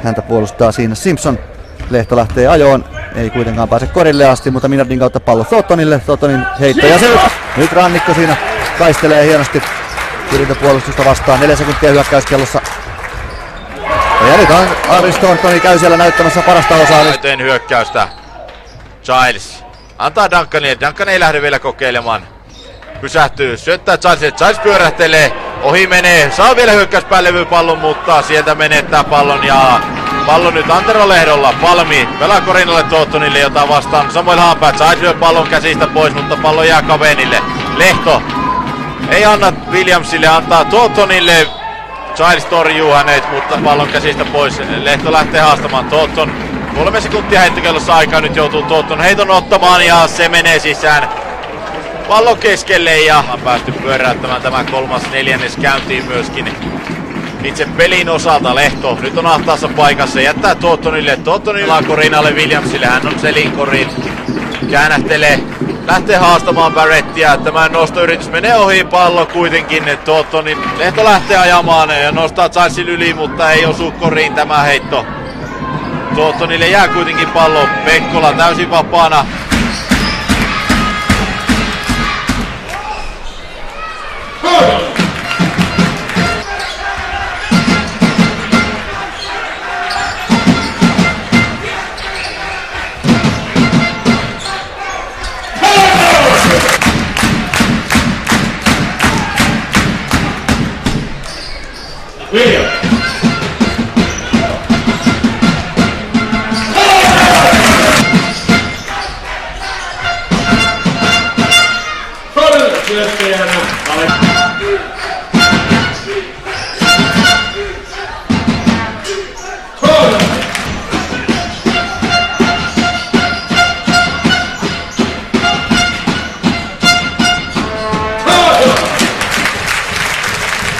Häntä puolustaa siinä Simpson. Lehto lähtee ajoon. Ei kuitenkaan pääse korille asti, mutta Minardin kautta pallo Thorntonille. Thorntonin heitto ja se nyt Rannikko siinä taistelee hienosti yritöpuolustusta vastaan. 4 sekuntia hyökkäyskellossa. Ja nyt Aris Thorntoni käy siellä näyttämässä parasta osaa. Täyteen hyökkäystä. Giles antaa Duncanille. Duncan ei lähde vielä kokeilemaan. Pysähtyy, syöttää Gilesille. Giles pyörähtelee. Ohi menee. Saa vielä hyökkäyspäällevy pallon, mutta sieltä menettää pallon ja pallo nyt Antero Lehdolla. Palmi pelaa Korinalle Thorntonille, jota vastaan Samuel Haanpää. Giles lyö pallon käsistä pois, mutta pallo jää Kavenille. Lehto ei anna Williamsille, antaa Thorntonille. Giles torjuu hänet, mutta pallon käsistä pois. Lehto lähtee haastamaan Thornton. 3 sekuntia heittokellossa aikaa, nyt joutuu Thornton heiton ottamaan ja se menee sisään. Pallo keskelle ja on päästy pyöräyttämään tämä 3./4. käyntiin myöskin itse pelin osalta. Lehto nyt on ahtaassa paikassa, jättää Thorntonille. Thorntonilla Korinalle Williamsille, hän on selin korin. Käännähtelee, lähtee haastamaan Barrettia. Tämä nostoyritys menee ohi, pallo kuitenkin Thorntonin. Lehto lähtee ajamaan ja nostaa Gilesin yli, mutta ei osu koriin tämä heitto. Thorntonille jää kuitenkin pallo. Pekkola täysin vapaana. William. Syöttäjän